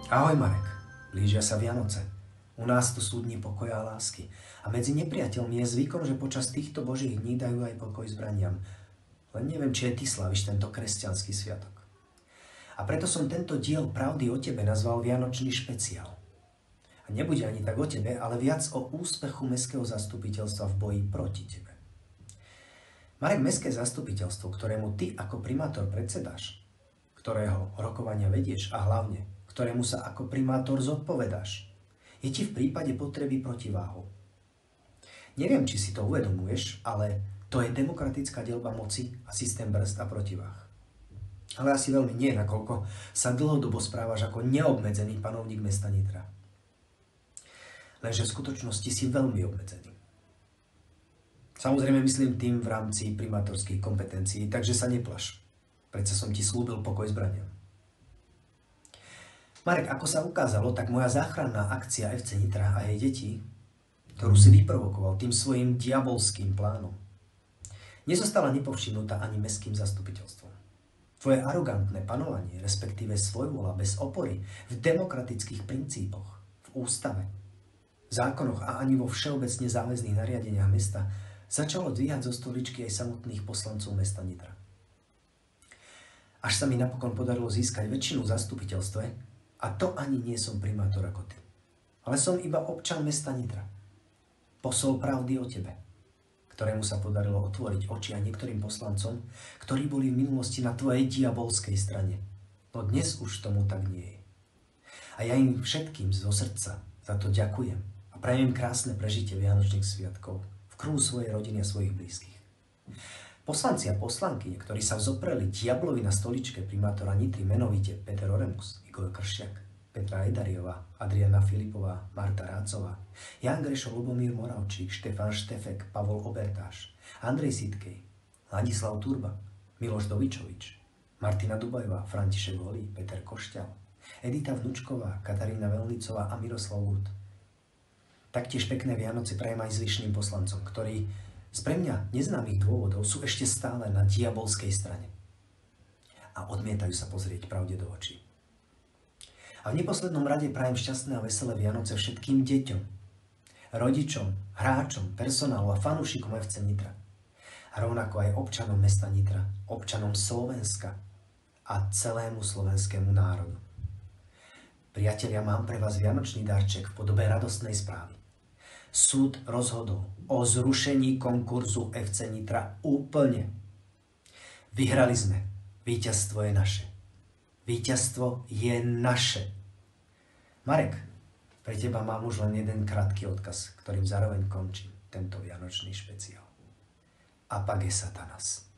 Ahoj Marek, blížia sa Vianoce. U nás to sú dni pokoja a lásky. A medzi nepriateľmi je zvykom, že počas týchto božích dní dajú aj pokoj zbraniam. Len neviem, či aj ty slavíš tento kresťanský sviatok. A preto som tento diel Pravdy o tebe nazval Vianočný špeciál. A nebude ani tak o tebe, ale viac o úspechu mestského zastupiteľstva v boji proti tebe. Marek, mestské zastupiteľstvo, ktorému ty ako primátor predsedáš, ktorého rokovania vedieš a hlavne, ktorému sa ako primátor zodpovedáš, je ti v prípade potreby protiváhou. Neviem, či si to uvedomuješ, ale to je demokratická deľba moci a systém brzd a protiváh. Ale asi veľmi nie, nakoľko sa dlhodobo správaš ako neobmedzený panovník mesta Nitra. Lenže v skutočnosti si veľmi obmedzený. Samozrejme myslím tým v rámci primátorských kompetencií, takže sa neplaš. Predsa som ti slúbil pokoj zbraniam. Marek, ako sa ukázalo, tak moja záchranná akcia FC Nitra a jej detí, ktorú si vyprovokoval tým svojim diabolským plánom, nezostala nepovšimnutá ani mestským zastupiteľstvom. Tvoje arogantné panovanie, respektíve svojvola bez opory v demokratických princípoch, v ústave, v zákonoch a ani vo všeobecne záväzných nariadeniach mesta začalo dvíhať zo stoličky aj samotných poslancov mesta Nitra. Až sa mi napokon podarilo získať väčšinu v zastupiteľstve, a to ani nie som primátor ako ty, ale som iba občan mesta Nitra. Posol pravdy o tebe, ktorému sa podarilo otvoriť oči aj niektorým poslancom, ktorí boli v minulosti na tvojej diabolskej strane. No dnes už tomu tak nie je. A ja im všetkým zo srdca za to ďakujem a prajem krásne prežitie Vianočných sviatkov v kruhu svojej rodiny a svojich blízkych. Poslanci a poslanky, ktorí sa vzopreli diablovi na stoličke primátora Nitry, menovite Peter Oremus, Igor Kršiak, Petra Edariová, Adriana Filipová, Marta Rácová, Jan Grešo, Lubomír Moravčík, Štefan Štefek, Pavol Obertáš, Andrej Sitkej, Ladislav Turba, Miloš Dovičovič, Martina Dubajová, František Holý, Peter Košťal, Edita Vnučková, Katarína Velnicová a Miroslav Hud. Taktiež pekné Vianoce prajem aj zvyšným poslancom, ktorí z pre mňa neznámych dôvodov sú ešte stále na diabolskej strane a odmietajú sa pozrieť pravde do očí. A v neposlednom rade prajem šťastné a veselé Vianoce všetkým deťom, rodičom, hráčom, personálu a fanúšikom FC Nitra. A rovnako aj občanom mesta Nitra, občanom Slovenska a celému slovenskému národu. Priatelia, mám pre vás vianočný darček v podobe radostnej správy. Súd rozhodol o zrušení konkurzu FC Nitra úplne. Vyhrali sme. Víťazstvo je naše. Víťazstvo je naše. Marek, pre teba mám už len jeden krátky odkaz, ktorým zároveň končím tento vianočný špeciál. Apage Satanas.